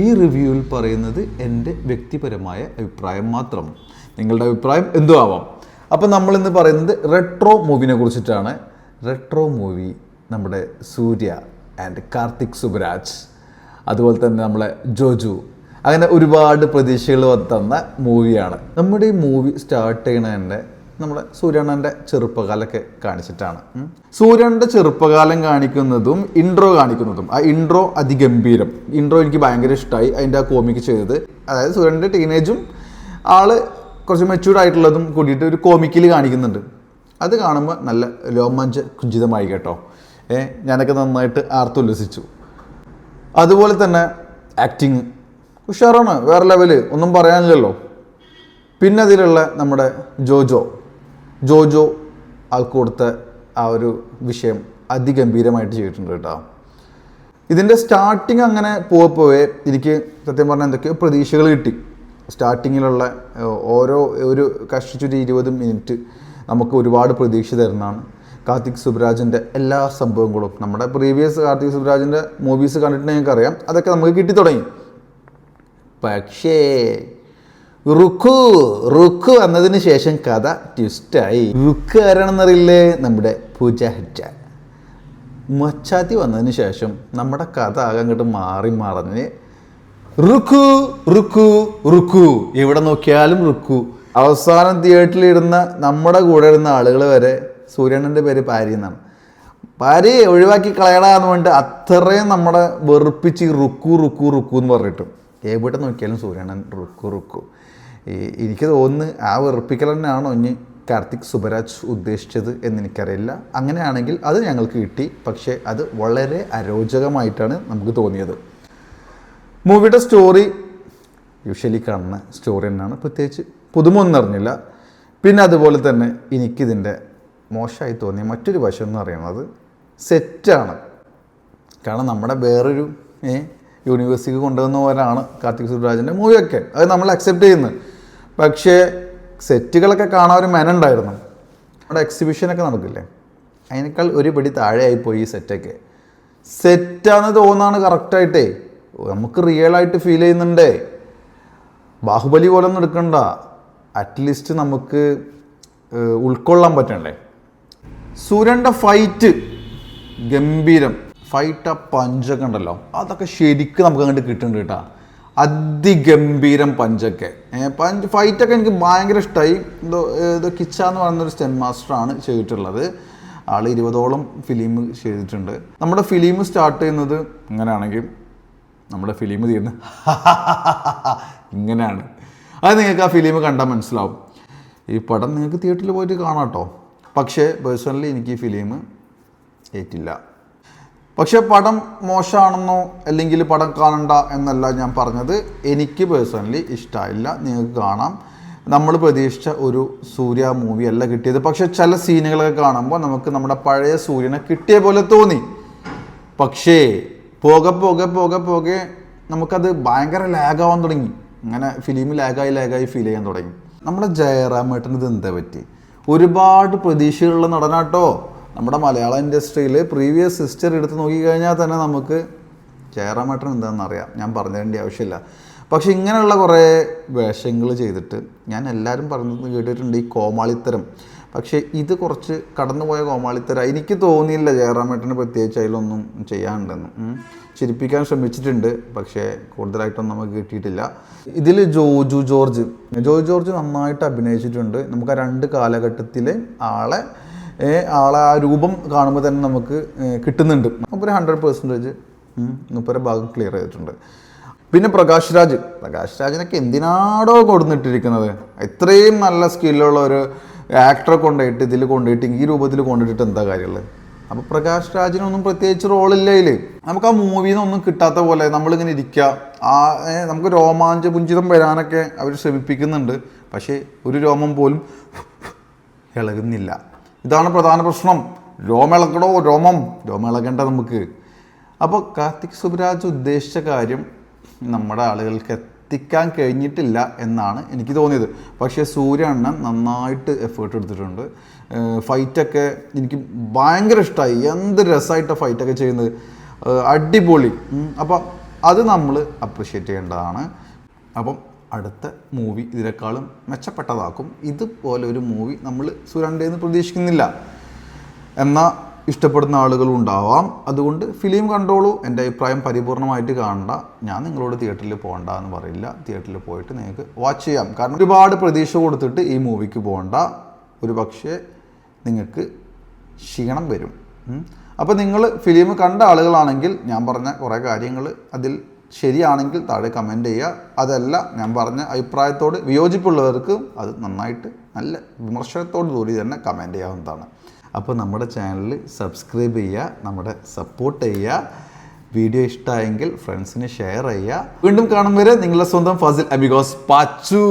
ഈ റിവ്യൂവിൽ പറയുന്നത് എൻ്റെ വ്യക്തിപരമായ അഭിപ്രായം മാത്രം. നിങ്ങളുടെ അഭിപ്രായം എന്തും ആവാം. അപ്പോൾ നമ്മളിന്ന് പറയുന്നത് റെട്രോ മൂവിനെ കുറിച്ചിട്ടാണ്. റെട്രോ മൂവി നമ്മുടെ സൂര്യ ആൻഡ് കാർത്തിക് സുബരാജ്, അതുപോലെ തന്നെ നമ്മളെ ജോജു, അങ്ങനെ ഒരുപാട് പ്രതീക്ഷകൾ തന്ന മൂവിയാണ്. നമ്മുടെ ഈ മൂവി സ്റ്റാർട്ട് ചെയ്യണതിൻ്റെ നമ്മുടെ സൂര്യണ്ണൻ്റെ ചെറുപ്പകാലമൊക്കെ കാണിച്ചിട്ടാണ്. സൂര്യൻ്റെ ചെറുപ്പകാലം കാണിക്കുന്നതും ഇൻട്രോ കാണിക്കുന്നതും, ആ ഇൻട്രോ അതിഗംഭീരം. ഇൻട്രോ എനിക്ക് ഭയങ്കര ഇഷ്ടമായി. അതിൻ്റെ ആ കോമിക്ക് ചെയ്തത്, അതായത് സൂര്യൻ്റെ ടീനേജും ആള് കുറച്ച് മെച്യൂർഡ് ആയിട്ടുള്ളതും കൂടിയിട്ട് ഒരു കോമിക്കിൽ കാണിക്കുന്നുണ്ട്. അത് കാണുമ്പോൾ നല്ല രോമാഞ്ച കുഞ്ചിതമായി കേട്ടോ. ഞാനൊക്കെ നന്നായിട്ട് ആർത്തുല്ലസിച്ചു. അതുപോലെ തന്നെ ആക്ടിങ് ഉഷാറാണ്, വേറെ ലെവല്, ഒന്നും പറയാനില്ലല്ലോ. പിന്നെ അതിലുള്ള നമ്മുടെ ജോജോ ആൾക്ക് കൊടുത്ത ആ ഒരു വിഷയം അതിഗംഭീരമായിട്ട് ചെയ്തിട്ടുണ്ട് കേട്ടോ. ഇതിൻ്റെ സ്റ്റാർട്ടിങ് അങ്ങനെ പോവേ എനിക്ക് സത്യം പറഞ്ഞാൽ എന്തൊക്കെയോ പ്രതീക്ഷകൾ കിട്ടി. സ്റ്റാർട്ടിങ്ങിലുള്ള ഒരു കഷ്ടിച്ചൊരു 20 മിനിറ്റ് നമുക്ക് ഒരുപാട് പ്രതീക്ഷ തരുന്നതാണ്. കാർത്തിക് സുബരാജിൻ്റെ എല്ലാ സംഭവങ്ങളും, നമ്മുടെ പ്രീവിയസ് കാർത്തിക് സുബരാജിൻ്റെ മൂവീസ് കണ്ടിട്ടുണ്ടെങ്കിൽ ഞങ്ങൾക്കറിയാം, അതൊക്കെ നമുക്ക് കിട്ടിത്തുടങ്ങി. പക്ഷേ റുക്കു വന്നതിന് ശേഷം കഥ ട്വിസ്റ്റായി. റുക്ക് ആരാണെന്നറിയില്ലേ? നമ്മുടെ പൂജ ഹെഗ്ഡ. മച്ചാത്തി വന്നതിന് ശേഷം നമ്മുടെ കഥ ആകെ അങ്ങോട്ട് മറിഞ്ഞ് റുക്കു എവിടെ നോക്കിയാലും റുക്കു. അവസാനം തിയേറ്ററിലിരുന്ന നമ്മുടെ കൂടെ ഇരുന്ന ആളുകൾ വരെ സൂര്യണ്ണൻ്റെ പേര് പാരി എന്നാണ്. പാരി ഒഴിവാക്കി കളയണമെന്ന് പറഞ്ഞിട്ട് അത്രയും നമ്മളെ വെറുപ്പിച്ച് റുക്കു എന്ന് പറഞ്ഞിട്ടും എവിടെ നോക്കിയാലും സൂര്യണ്ണൻ റുക്കു. എനിക്ക് തോന്നുന്നു ആ വെറുപ്പിക്കൽ തന്നെയാണോ ഇനി കാർത്തിക് സുബരാജ് ഉദ്ദേശിച്ചത് എന്നെനിക്കറിയില്ല. അങ്ങനെയാണെങ്കിൽ അത് ഞങ്ങൾക്ക് കിട്ടി. പക്ഷേ അത് വളരെ അരോചകമായിട്ടാണ് നമുക്ക് തോന്നിയത്. മൂവിയുടെ സ്റ്റോറി യൂഷ്വലി കാണുന്ന സ്റ്റോറി തന്നെയാണ്, പ്രത്യേകിച്ച് പുതുമൊന്നും അറിഞ്ഞില്ല. പിന്നെ അതുപോലെ തന്നെ എനിക്കിതിൻ്റെ മോശമായി തോന്നിയ മറ്റൊരു വശം എന്ന് പറയുന്നത് സെറ്റാണ്. കാരണം നമ്മുടെ വേറൊരു യൂണിവേഴ്സിറ്റിക്ക് കൊണ്ടുവന്ന പോലെയാണ് കാർത്തിക് സുബരാജിൻ്റെ മൂവിയൊക്കെ, അത് നമ്മൾ അക്സെപ്റ്റ് ചെയ്യുന്നത്. പക്ഷേ സെറ്റുകളൊക്കെ കാണാൻ ഒരു മെനുണ്ടായിരുന്നു. നമ്മുടെ എക്സിബിഷനൊക്കെ നടക്കില്ലേ, അതിനേക്കാൾ ഒരു പടി താഴെയായിപ്പോയി ഈ സെറ്റൊക്കെ. സെറ്റാന്ന് തോന്നാണ് കറക്റ്റായിട്ടേ, നമുക്ക് റിയലായിട്ട് ഫീൽ ചെയ്യുന്നുണ്ടേ. ബാഹുബലി പോലെ ഒന്നും എടുക്കണ്ട, അറ്റ്ലീസ്റ്റ് നമുക്ക് ഉൾക്കൊള്ളാൻ പറ്റണ്ടേ. സൂര്യൻ്റെ ഫൈറ്റ് ഗംഭീരം. ഫൈറ്റ് ആ പഞ്ചൊക്കെ ഉണ്ടല്ലോ, അതൊക്കെ ശരിക്കും നമുക്ക് അങ്ങോട്ട് കിട്ടുന്നുണ്ട് കേട്ടോ. അതിഗംഭീരം പഞ്ചൊക്കെ. ഫൈറ്റൊക്കെ എനിക്ക് ഭയങ്കര ഇഷ്ടമായി. ഇത് കിച്ച എന്ന് പറയുന്നൊരു സ്റ്റെൻ മാസ്റ്ററാണ് ചെയ്തിട്ടുള്ളത്. ആൾ 20ഓളം ഫിലിം ചെയ്തിട്ടുണ്ട്. നമ്മുടെ ഫിലിം സ്റ്റാർട്ട് ചെയ്യുന്നത് ഇങ്ങനെയാണെങ്കിൽ നമ്മുടെ ഫിലിം തീരുന്നത് ഇങ്ങനെയാണ്. അത് നിങ്ങൾക്ക് ആ ഫിലിം കണ്ടാൽ മനസ്സിലാവും. ഈ പടം നിങ്ങൾക്ക് തിയേറ്ററിൽ പോയിട്ട് കാണാം കേട്ടോ. പക്ഷേ പേഴ്സണലി എനിക്ക് ഈ ഫിലിം ഏറ്റില്ല. പക്ഷേ പടം മോശമാണെന്നോ അല്ലെങ്കിൽ പടം കാണണ്ട എന്നല്ല ഞാൻ പറഞ്ഞത്. എനിക്ക് പേഴ്സണലി ഇഷ്ടമായില്ല. നിങ്ങൾക്ക് കാണാം, നമ്മൾ പ്രതീക്ഷിച്ച ഒരു സൂര്യ മൂവി അല്ല കിട്ടിയത്. പക്ഷേ ചില സീനുകളൊക്കെ കാണുമ്പോൾ നമുക്ക് നമ്മുടെ പഴയ സൂര്യനെ കിട്ടിയ പോലെ തോന്നി. പക്ഷേ പോകെ നമുക്കത് ഭയങ്കര ലാഗാവാൻ തുടങ്ങി. അങ്ങനെ ഫിലിം ലാഗായി ഫീൽ ചെയ്യാൻ തുടങ്ങി. നമ്മുടെ ജയറാമേട്ടന് ഇത് എന്താ പറ്റി? ഒരുപാട് പ്രതീക്ഷകളുള്ള നടനാട്ടോ. നമ്മുടെ മലയാള ഇൻഡസ്ട്രിയിൽ പ്രീവിയസ് ഹിസ്റ്ററി എടുത്ത് നോക്കിക്കഴിഞ്ഞാൽ തന്നെ നമുക്ക് ജയറാമേട്ടൻ എന്താണെന്ന് അറിയാം, ഞാൻ പറഞ്ഞു തരേണ്ട ആവശ്യമില്ല. പക്ഷെ ഇങ്ങനെയുള്ള കുറേ വേഷങ്ങൾ ചെയ്തിട്ട് ഞാൻ എല്ലാവരും പറഞ്ഞത് കേട്ടിട്ടുണ്ട്, ഈ കോമാളിത്തരം. പക്ഷേ ഇത് കുറച്ച് കടന്നുപോയ കോമാളിത്തരം. എനിക്ക് തോന്നിയില്ല ജയറാമേട്ടന് പ്രത്യേകിച്ച് അതിലൊന്നും ചെയ്യാനുണ്ടെന്ന്. ചിരിപ്പിക്കാൻ ശ്രമിച്ചിട്ടുണ്ട്, പക്ഷേ കൂടുതലായിട്ടൊന്നും നമുക്ക് കിട്ടിയിട്ടില്ല. ഇതിൽ ജോജു ജോർജ് നന്നായിട്ട് അഭിനയിച്ചിട്ടുണ്ട്. നമുക്ക് ആ 2 കാലഘട്ടത്തിലെ ആളെ ആ രൂപം കാണുമ്പോൾ തന്നെ നമുക്ക് കിട്ടുന്നുണ്ട്. അപ്പോൾ 100% മുപ്പര ഭാഗം ക്ലിയർ ചെയ്തിട്ടുണ്ട്. പിന്നെ പ്രകാശ് രാജിനൊക്കെ എന്തിനാടോ കൊടുത്തിട്ടിരിക്കുന്നത്? ഇത്രയും നല്ല സ്കില്ലുള്ള ഒരു ആക്ടറെ കൊണ്ടുപോയിട്ട് ഇതിൽ കൊണ്ടുപോയിട്ട് ഈ രൂപത്തിൽ കൊണ്ടുപോയിട്ട് എന്താ കാര്യമുള്ളത്? അപ്പോൾ പ്രകാശ് രാജിനൊന്നും പ്രത്യേകിച്ച് റോളില്ല ഇതിൽ. നമുക്ക് ആ മൂവിയിൽ നിന്നൊന്നും കിട്ടാത്ത പോലെ നമ്മളിങ്ങനെ ഇരിക്കുക. നമുക്ക് രോമാഞ്ചപുഞ്ചിതം വരാനൊക്കെ അവർ ശ്രമിപ്പിക്കുന്നുണ്ട്. പക്ഷേ ഒരു രോമം പോലും ഇളകുന്നില്ല. ഇതാണ് പ്രധാന പ്രശ്നം. രോമം ഇളകേണ്ട നമുക്ക്. അപ്പോൾ കാർത്തിക് സുബരാജ് ഉദ്ദേശിച്ച കാര്യം നമ്മുടെ ആളുകൾക്ക് എത്തിക്കാൻ കഴിഞ്ഞിട്ടില്ല എന്നാണ് എനിക്ക് തോന്നിയത്. പക്ഷേ സൂര്യ അണ്ണൻ നന്നായിട്ട് എഫേർട്ട് എടുത്തിട്ടുണ്ട്. ഫൈറ്റൊക്കെ എനിക്ക് ഭയങ്കര ഇഷ്ടമായി. എന്ത് രസമായിട്ടാണ് ഫൈറ്റൊക്കെ ചെയ്യുന്നത്, അടിപൊളി. അപ്പോൾ അത് നമ്മൾ അപ്രിഷ്യേറ്റ് ചെയ്യേണ്ടതാണ്. അപ്പം അടുത്ത മൂവി ഇതിനേക്കാളും മെച്ചപ്പെട്ടതാക്കും. ഇതുപോലെ ഒരു മൂവി നമ്മൾ സുരണ്ടേന്ന് പ്രതീക്ഷിക്കുന്നില്ല. എന്നാൽ ഇഷ്ടപ്പെടുന്ന ആളുകളും ഉണ്ടാവാം. അതുകൊണ്ട് ഫിലിം കണ്ടോളൂ. എൻ്റെ അഭിപ്രായം പരിപൂർണമായിട്ട് കാണണ്ട. ഞാൻ നിങ്ങളോട് തിയേറ്ററിൽ പോകണ്ട എന്ന് പറയില്ല. തിയേറ്ററിൽ പോയിട്ട് നിങ്ങൾക്ക് വാച്ച് ചെയ്യാം. കാരണം ഒരുപാട് പ്രതീക്ഷ കൊടുത്തിട്ട് ഈ മൂവിക്ക് പോകണ്ട. ഒരു പക്ഷേ നിങ്ങൾക്ക് ക്ഷീണം വരും. അപ്പോൾ നിങ്ങൾ ഫിലിം കണ്ട ആളുകളാണെങ്കിൽ ഞാൻ പറഞ്ഞ കുറേ കാര്യങ്ങൾ അതിൽ ശരിയാണെങ്കിൽ താഴെ കമൻറ്റ് ചെയ്യുക. അതല്ല, ഞാൻ പറഞ്ഞ അഭിപ്രായത്തോട് വിയോജിപ്പുള്ളവർക്ക് അത് നന്നായിട്ട് നല്ല വിമർശനത്തോടു കൂടി തന്നെ കമൻറ്റ് ചെയ്യാവുന്നതാണ്. അപ്പോൾ നമ്മുടെ ചാനൽ സബ്സ്ക്രൈബ് ചെയ്യുക, നമ്മുടെ സപ്പോർട്ട് ചെയ്യുക. വീഡിയോ ഇഷ്ടമായെങ്കിൽ ഫ്രണ്ട്സിന് ഷെയർ ചെയ്യുക. വീണ്ടും കാണും വരെ നിങ്ങളുടെ സ്വന്തം ഫാസിൽ അമിഗോസ് പാച്ചു.